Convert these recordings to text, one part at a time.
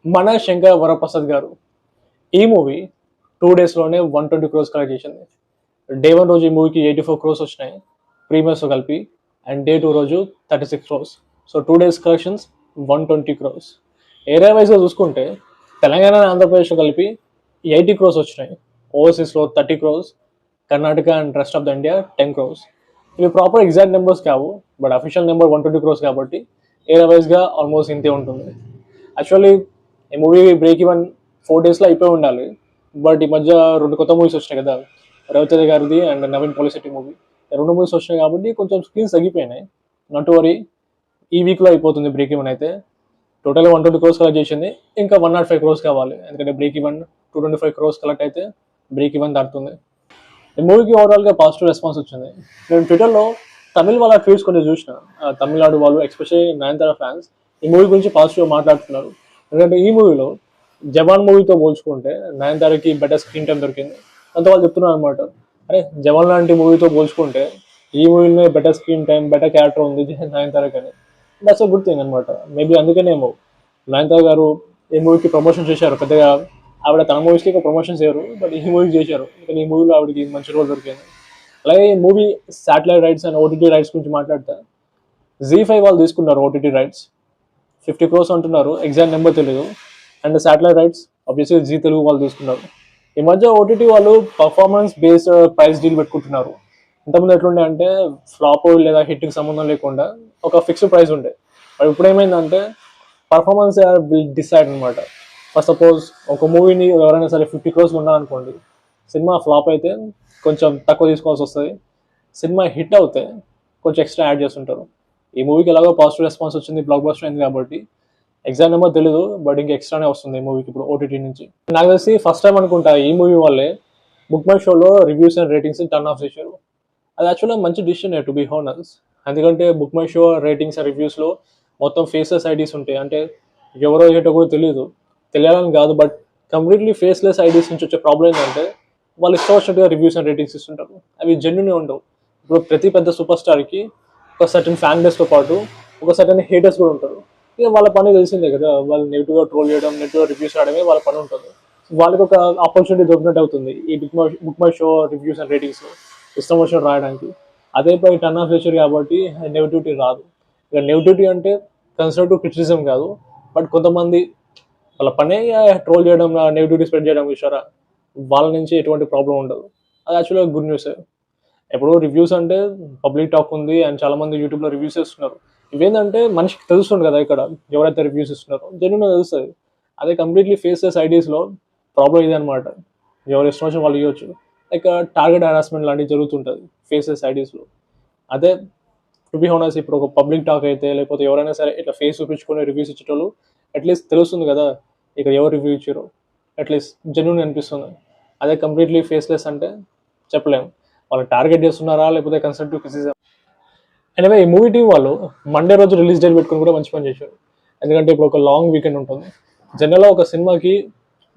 మన శంకర్ వరప్రసాద్ గారు ఈ మూవీ 2 days లోనే 120 crores కలెక్ట్ చేసింది. డే 1 రోజు ఈ మూవీకి 84 crores వచ్చినాయి ప్రీమియర్స్తో కలిపి, అండ్ డే 2 రోజు 36 crores. So 2 days collections 120 crores. Area వైజ్గా చూసుకుంటే తెలంగాణ ఆంధ్రప్రదేశ్లో కలిపి 80 crores వచ్చినాయి, ఓవర్సీస్లో 30 crores, Karnataka and rest of the India 10 crores. ఇవి ప్రాపర్ ఎగ్జాక్ట్ నెంబర్స్ కావు, బట్ అఫీషియల్ నెంబర్ 120 crores కాబట్టి ఏరియా వైజ్గా ఆల్మోస్ట్ ఇంతే ఉంటుంది. యాక్చువల్లీ ఈ మూవీ బ్రేక్ ఈవెన్ 4 daysలో అయిపోయి ఉండాలి, బట్ ఈ మధ్య 2 కొత్త మూవీస్ వచ్చినాయి కదా, రవితేజ గారిది and Naveen Polishetty movie. 2 movies వచ్చినాయి కాబట్టి కొంచెం స్క్రీన్స్ తగ్గిపోయినాయి. నాట్ వరీ, ఈ వీక్లో అయిపోతుంది బ్రేక్ ఈవెన్. అయితే టోటల్గా 120 crores కలెక్ట్ చేసింది, ఇంకా 105 crores కావాలి, ఎందుకంటే బ్రేక్ ఈవెన్ 225 crores కలెక్ట్ అయితే బ్రేక్ ఈవెన్ దాటుతుంది. ఈ మూవీకి ఓవరాల్గా పాజిటివ్ రెస్పాన్స్ వచ్చింది. నేను ట్విట్టర్లో తమిళ వాళ్ళ ట్వీట్స్ కొన్ని చూసిన, తమిళనాడు వాళ్ళు ఎస్పెషల్లీ నయనతార ఫ్యాన్స్ ఈ మూవీ గురించి పాజిటివ్గా మాట్లాడుతున్నారు. ఎందుకంటే ఈ మూవీలో జవాన్ మూవీతో పోల్చుకుంటే నయనతారకి బెటర్ స్క్రీన్ టైం దొరికింది. అంత వాళ్ళు చెప్తున్నారు అనమాట, అరే జవాన్ లాంటి మూవీతో పోల్చుకుంటే ఈ మూవీలోనే better screen time, better character ఉంది నయనతారకి అని. దట్స్ అ గుడ్ థింగ్ అనమాట. మేబీ అందుకనేమో నయనతార గారు ఈ మూవీకి ప్రమోషన్ చేశారు. పెద్దగా ఆవిడ తన మూవీస్కి ప్రమోషన్ చేయరు, బట్ ఈ మూవీకి చేశారు, కానీ ఈ మూవీలో ఆవిడకి మంచి రోల్ దొరికింది. అలాగే ఈ movie satellite rights and OTT rights గురించి మాట్లాడితే ZEE5 వాళ్ళు తీసుకున్నారు ఓటీటీ రైట్స్. 50 crores అంటున్నారు, ఎగ్జాక్ట్ నెంబర్ తెలియదు. And satellite rights obviously Zee Telugu వాళ్ళు తీసుకున్నారు. ఈ మధ్య ఓటీటీ వాళ్ళు పర్ఫార్మెన్స్ బేస్డ్ ప్రైస్ డీల్ పెట్టుకుంటున్నారు. ఇంతకుముందు ఎట్లుండే అంటే ఫ్లాప్ లేదా హిట్కి సంబంధం లేకుండా ఒక ఫిక్స్డ్ ప్రైస్ ఉండే, బట్ ఇప్పుడు ఏమైందంటే పర్ఫార్మెన్స్ విల్ డిసైడ్ అనమాట. ఫర్ సపోజ్ ఒక మూవీని ఎవరైనా సరే 50 crores ఉన్నారనుకోండి, సినిమా ఫ్లాప్ అయితే కొంచెం తక్కువ తీసుకోవాల్సి వస్తుంది, సినిమా హిట్ అవుతే కొంచెం ఎక్స్ట్రా యాడ్ చేస్తుంటారు. ఈ మూవీకి ఎలాగో పాజిటివ్ రెస్పాన్స్ వచ్చింది, బ్లాక్ బస్టర్ అయింది కాబట్టి ఎగ్జాక్ట్ నెంబర్ తెలీదు, బట్ ఇంకా ఎక్స్ట్రానే వస్తుంది ఈ మూవీకి ఇప్పుడు ఓటీటీ నుంచి. నాకు తెలిసి ఫస్ట్ టైం అనుకుంటా ఈ మూవీ వాళ్ళే బుక్ మై షోలో reviews and ratings turn off చేశారు. అది యాక్చువల్గా మంచి డిసిషన్ టు బీ హానెస్ట్. ఎందుకంటే book my show ratings and రివ్యూస్లో మొత్తం ఫేస్లెస్ ఐడీస్ ఉంటాయి. అంటే ఎవరో ఏంటో కూడా తెలియదు, తెలియాలని కాదు, బట్ కంప్లీట్లీ ఫేస్లెస్ ఐడీస్ నుంచి వచ్చే ప్రాబ్లం ఏంటంటే వాళ్ళు ఇష్టం వచ్చినట్టుగా రివ్యూస్ అండ్ రేటింగ్స్ ఇస్తుంటారు. అవి జెన్యునే ఉండవు. ఇప్పుడు ప్రతి పెద్ద సూపర్ స్టార్కి ఒక సర్టన్ ఫ్యాన్ బేస్తో పాటు ఒక సర్టన్ హేటర్స్ కూడా ఉంటారు. ఇక వాళ్ళ పని తెలిసిందే కదా, వాళ్ళు నెగిటివ్గా ట్రోల్ చేయడం, నెగిటివ్గా రివ్యూస్ రావడమే వాళ్ళ పని ఉంటుంది. వాళ్ళకి ఒక ఆపర్చునిటీ దొరికినట్టు అవుతుంది ఈ book my show reviews and రేటింగ్స్లో ఇష్టం వచ్చినట్టు రాయడానికి. అదే పై టర్న్ ఆఫ్ చేశారు కాబట్టి నెగిటివిటీ రాదు. ఇక నెగిటివిటీ అంటే కన్స్ట్రక్టివ్ క్రిటిసిజం కాదు, బట్ కొంతమంది వాళ్ళ పనే ట్రోల్ చేయడం, నెగిటివిటీ స్ప్రెడ్ చేయడం చూసారా, వాళ్ళ నుంచి ఎటువంటి ప్రాబ్లం ఉండదు. అది యాక్చువల్గా గుడ్ న్యూసే. ఎప్పుడు రివ్యూస్ అంటే పబ్లిక్ టాక్ ఉంది, అండ్ చాలా మంది యూట్యూబ్లో రివ్యూస్ ఇస్తున్నారు. ఇవేంటంటే మనిషికి తెలుస్తుంది కదా, ఇక్కడ ఎవరైతే రివ్యూస్ ఇస్తున్నారో జెన్యూన్గా తెలుస్తుంది. అదే కంప్లీట్లీ ఫేస్లెస్ ఐడీస్లో ప్రాబ్లం ఇదే అనమాట, ఎవరు ఇష్టం వచ్చిన వాళ్ళు ఇవ్వచ్చు. లైక్ టార్గెట్ హెరాస్మెంట్ లాంటివి జరుగుతుంటుంది ఫేస్లెస్ ఐడీస్లో. అదే టు బి హానెస్ట్ ఇప్పుడు ఒక పబ్లిక్ టాక్ అయితే, లేకపోతే ఎవరైనా సరే ఇట్లా ఫేస్ చూపించుకొని రివ్యూస్ ఇచ్చేటోళ్ళు అట్లీస్ట్ తెలుస్తుంది కదా ఇక్కడ ఎవరు రివ్యూ ఇచ్చారో, అట్లీస్ట్ జెన్యూన్ అనిపిస్తుంది. అదే కంప్లీట్లీ ఫేస్లెస్ అంటే చెప్పలేము వాళ్ళు టార్గెట్ చేస్తున్నారా లేకపోతే కన్స్ట్రక్టివ్ క్రిటిసిజం. ఎనివే ఈ మూవీ టీం వాళ్ళు మండే రోజు రిలీజ్ డేట్ పెట్టుకుని కూడా మంచి పని చేశారు. ఎందుకంటే ఇప్పుడు ఒక లాంగ్ వీకెండ్ ఉంటుంది. జనరల్గా ఒక సినిమాకి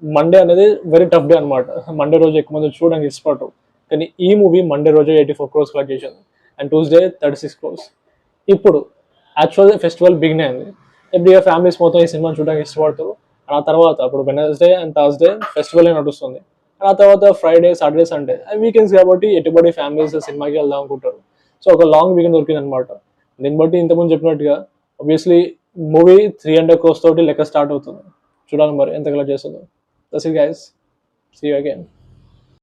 మండే అనేది వెరీ టఫ్ డే అనమాట. మండే రోజు ఎక్కువ మంది చూడడానికి ఇష్టపడరు, కానీ ఈ మూవీ మండే రోజు 84 crores కలెక్ట్ చేసింది, అండ్ ట్యూస్డే 36 crores. ఇప్పుడు యాక్చువల్గా ఫెస్టివల్ బిగిన్ అయింది. ఎవ్రీ ఫ్యామిలీస్ మొత్తం ఈ సినిమాని చూడడానికి ఇష్టపడతారు. ఆ తర్వాత ఇప్పుడు వెనస్డే అండ్ థర్స్డే ఫెస్టివల్ నడుస్తుంది, ఆ తర్వాత ఫ్రైడే, సాటర్డే, సండే వీకెండ్స్ కాబట్టి ఎటుబడి ఫ్యామిలీస్ సినిమాకి వెళ్దాం అనుకుంటారు. సో ఒక లాంగ్ వీకెండ్ దొరికింది అనమాట. దీన్ని బట్టి ఇంతకుముందు చెప్పినట్టుగా ఆబ్వియస్లీ మూవీ 300 crores తోటి లెక్క స్టార్ట్ అవుతుంది. చూడాలి మరి ఎంత కలెక్ట్ చేస్తుందో. That's it guys, see you again.